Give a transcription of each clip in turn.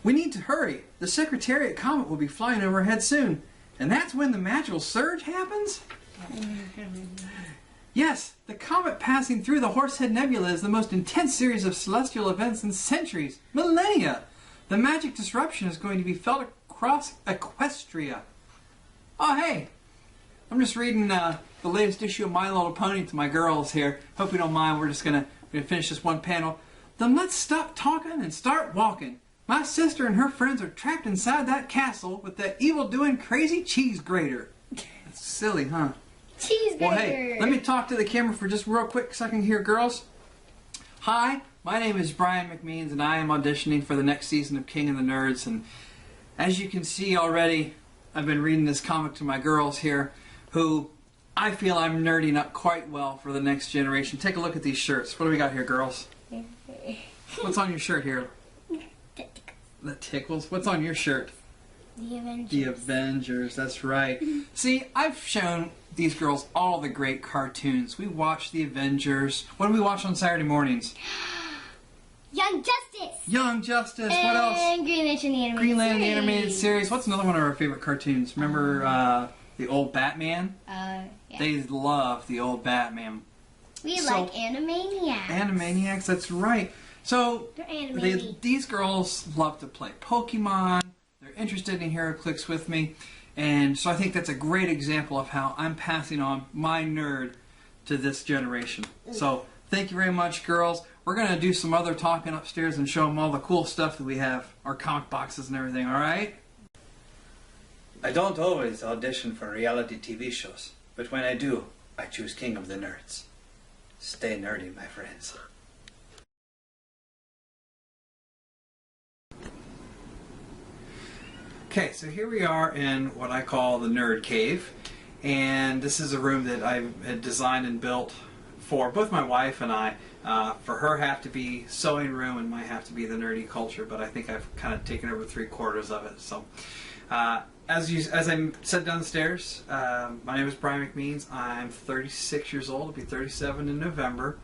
We need to hurry. The Secretariat comet will be flying overhead soon. And that's when the magical surge happens? Yes, the comet passing through the Horsehead Nebula is the most intense series of celestial events in centuries, millennia. The magic disruption is going to be felt across Equestria. Oh, hey. I'm just reading the latest issue of My Little Pony to my girls here. Hope you don't mind. We're just going to finish this one panel. Then let's stop talking and start walking. My sister and her friends are trapped inside that castle with that evil-doing crazy cheese grater. That's silly, huh? Cheese grater. Well, hey, let me talk to the camera for just real quick so I can hear girls. Hi, my name is Brian McMeans, and I am auditioning for the next season of King of the Nerds. And as you can see already, I've been reading this comic to my girls here, who I feel I'm nerding up quite well for the next generation. Take a look at these shirts. What do we got here, girls? What's on your shirt here? The tickles. What's on your shirt? The Avengers. The Avengers, that's right. See, I've shown these girls all the great cartoons. We watch the Avengers. What do we watch on Saturday mornings? Young Justice. Young Justice. What else? And Green Lantern the animated Green Lantern the series. animated series. What's another one of our favorite cartoons? Remember the old Batman? Yeah. They love the old Batman. We like Animaniacs. Animaniacs, that's right. So They're these girls love to play Pokemon. They're interested in HeroClix with me. And so I think that's a great example of how I'm passing on my nerd to this generation. So thank you very much, girls. We're going to do some other talking upstairs and show them all the cool stuff that we have, our comic boxes and everything, all right? I don't always audition for reality TV shows, but when I do, I choose King of the Nerds. Stay nerdy, my friends. Okay, so here we are in what I call the Nerd Cave, and this is a room that I had designed and built for both my wife and I. For her have to be sewing room and might have to be the nerdy culture, but I think I've kind of taken over 3/4 of it. So, as I said downstairs, my name is Brian McMeans. I'm 36 years old. I'll be 37 in November.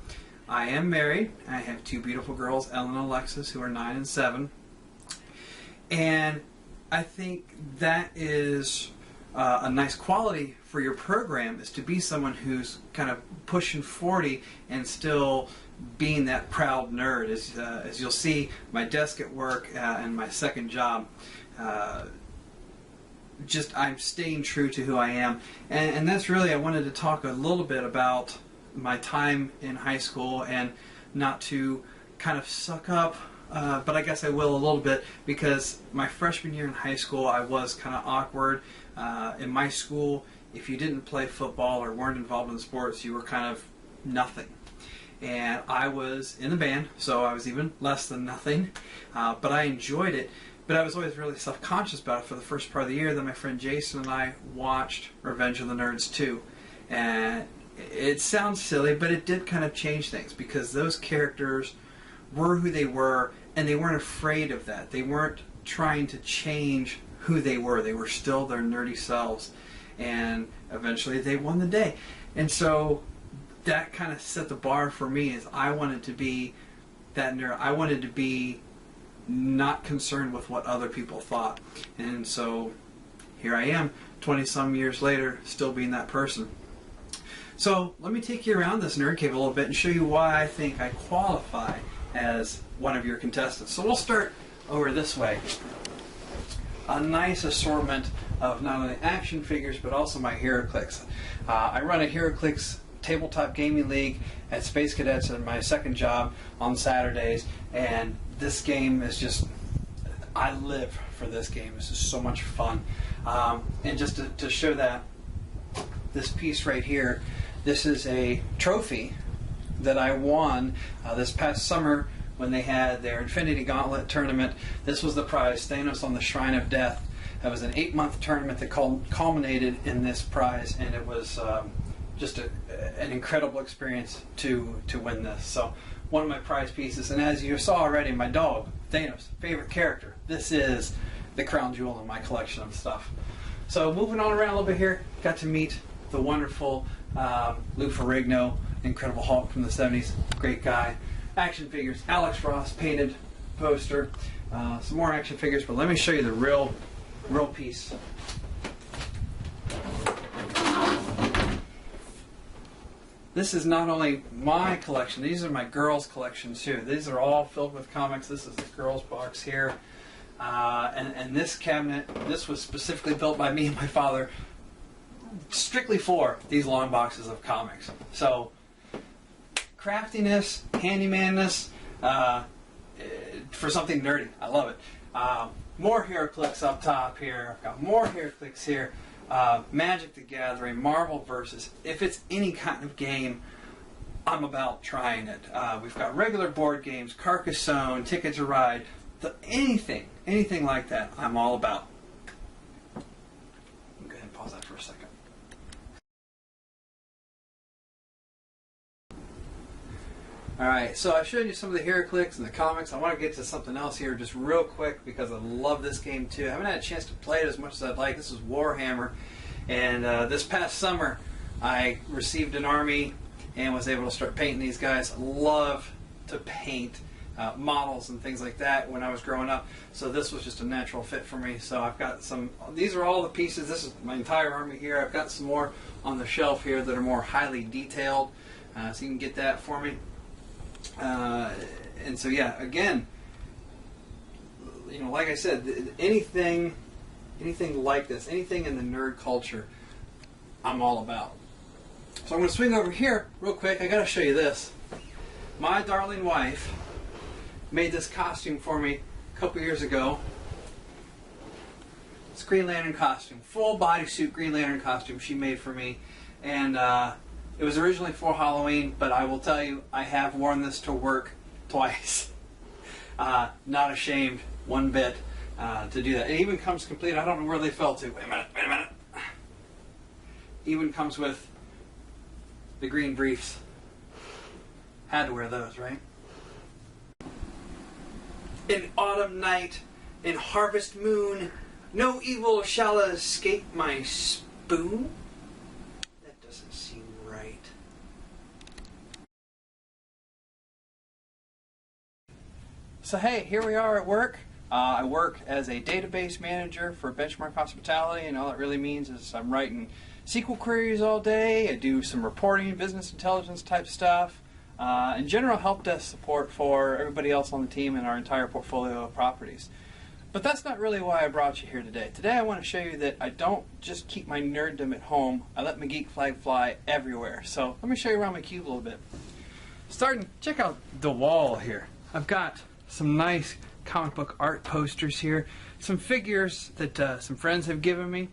I am married. I have two beautiful girls, Ellen and Alexis, who are 9 and 7. And I think that is a nice quality for your program, is to be someone who's kind of pushing 40 and still being that proud nerd. As you'll see, my desk at work and my second job, I'm staying true to who I am. And that's really, I wanted to talk a little bit about my time in high school, and not to kind of suck up, but I guess I will a little bit, because my freshman year in high school I was kind of awkward. In my school, if you didn't play football or weren't involved in sports, you were kind of nothing. And I was in the band, so I was even less than nothing, but I enjoyed it. But I was always really self-conscious about it for the first part of the year. Then my friend Jason and I watched Revenge of the Nerds 2. And it sounds silly, but it did kind of change things, because those characters were who they were, and they weren't afraid of that. They weren't trying to change who they were. They were still their nerdy selves. And eventually they won the day. And so that kind of set the bar for me, is I wanted to be that nerd. I wanted to be not concerned with what other people thought. And so here I am, 20-some years later, still being that person. So let me take you around this nerd cave a little bit and show you why I think I qualify as one of your contestants. So we'll start over this way. A nice assortment of not only action figures, but also my HeroClix. I run a HeroClix tabletop gaming league at Space Cadets at my second job on Saturdays, and this game is just, I live for this game. This is so much fun. And just to show that, this piece right here, this is a trophy that I won this past summer when they had their Infinity Gauntlet tournament. This was the prize, Thanos on the Shrine of Death. That was an 8-month tournament that culminated in this prize, and it was just an incredible experience to win this. So one of my prize pieces, and as you saw already, my dog, Thanos, favorite character. This is the crown jewel in my collection of stuff. So moving on around a little bit here, got to meet the wonderful Lou Ferrigno, Incredible Hulk from the 70s, great guy. Action figures, Alex Ross painted poster, some more action figures, but let me show you the real piece. This is not only my collection, these are my girls' collection too. These are all filled with comics. This is the girls' box here. And this cabinet, this was specifically built by me and my father strictly for these long boxes of comics. So, craftiness, handymanness, for something nerdy. I love it. More HeroClix up top here. I've got more HeroClix here. Magic the Gathering, Marvel Versus. If it's any kind of game, I'm about trying it. We've got regular board games, Carcassonne, Ticket to Ride, anything like that, I'm all about. Go ahead and pause that for a second. Alright, so I showed you some of the HeroClix and the comics. I want to get to something else here just real quick because I love this game too. I haven't had a chance to play it as much as I'd like. This is Warhammer, and this past summer I received an army and was able to start painting these guys. I love to paint models and things like that when I was growing up, so this was just a natural fit for me. So I've got some, these are all the pieces. This is my entire army here. I've got some more on the shelf here that are more highly detailed, so you can get that for me. And so yeah, again, you know, like I said, anything like this, anything in the nerd culture, I'm all about. So I'm going to swing over here real quick. I got to show you this. My darling wife made this costume for me a couple years ago. It's a Green Lantern costume, full bodysuit Green Lantern costume she made for me, and it was originally for Halloween, but I will tell you, I have worn this to work twice. Not ashamed one bit to do that. It even comes complete. I don't know where they fell to. Wait a minute. Even comes with the green briefs. Had to wear those, right? In autumn night, in harvest moon, no evil shall escape my spoon. That doesn't seem right. So hey, here we are at work. I work as a database manager for Benchmark Hospitality, and all that really means is I'm writing SQL queries all day. I do some reporting, business intelligence type stuff. In general, help desk support for everybody else on the team and our entire portfolio of properties. But that's not really why I brought you here today. Today I want to show you that I don't just keep my nerddom at home. I let my geek flag fly everywhere. So let me show you around my cube a little bit. Starting, check out the wall here. I've got some nice comic book art posters here. Some figures that some friends have given me.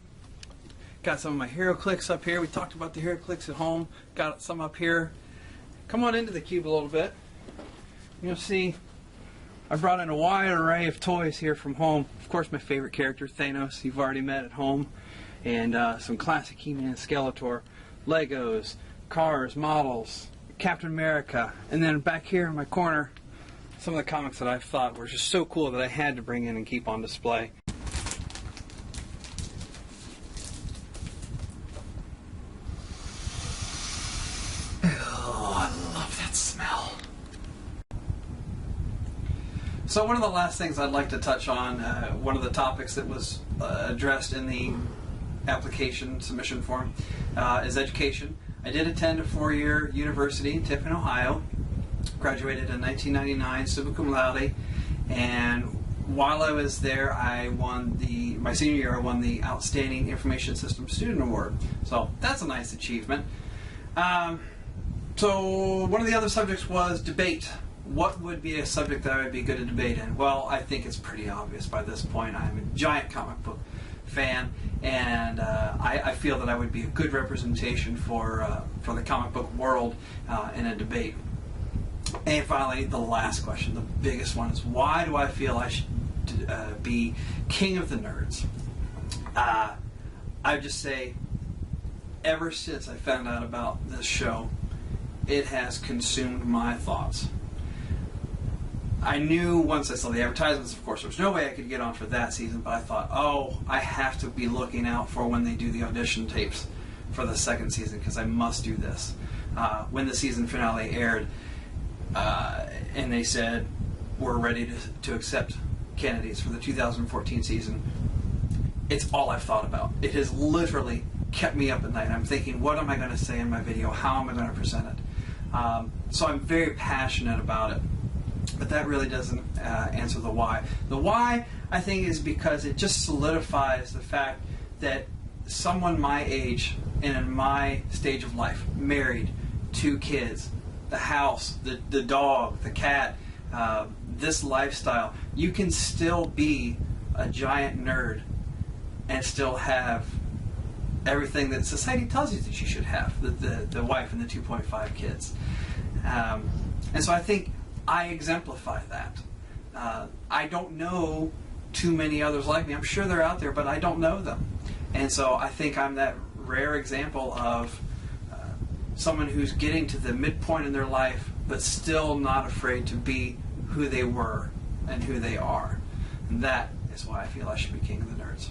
Got some of my HeroClix up here. We talked about the HeroClix at home. Got some up here. Come on into the cube a little bit. You'll see I brought in a wide array of toys here from home. Of course, my favorite character, Thanos, you've already met at home. And some classic He-Man, Skeletor, Legos, cars, models, Captain America. And then back here in my corner, some of the comics that I thought were just so cool that I had to bring in and keep on display. So one of the last things I'd like to touch on, one of the topics that was addressed in the application submission form is education. I did attend a 4-year university in Tiffin, Ohio. Graduated in 1999, summa cum laude, and while I was there, I won my senior year, I won the Outstanding Information Systems Student Award. So that's a nice achievement. So one of the other subjects was debate. What would be a subject that I would be good to debate in? Well, I think it's pretty obvious by this point. I'm a giant comic book fan, and I feel that I would be a good representation for the comic book world in a debate. And finally, the last question, the biggest one, is why do I feel I should be king of the nerds? I would just say, ever since I found out about this show, it has consumed my thoughts. I knew once I saw the advertisements, of course, there was no way I could get on for that season, but I thought, oh, I have to be looking out for when they do the audition tapes for the second season, because I must do this. When the season finale aired, and they said, we're ready to accept candidates for the 2014 season, it's all I've thought about. It has literally kept me up at night. I'm thinking, what am I going to say in my video? How am I going to present it? So I'm very passionate about it. But that really doesn't answer the why. The why, I think, is because it just solidifies the fact that someone my age and in my stage of life, married, 2 kids, the house, the dog, the cat, this lifestyle, you can still be a giant nerd and still have everything that society tells you that you should have, the wife and the 2.5 kids. And so I think I exemplify that. I don't know too many others like me. I'm sure they're out there, but I don't know them. And so I think I'm that rare example of someone who's getting to the midpoint in their life, but still not afraid to be who they were and who they are. And that is why I feel I should be king of the nerds.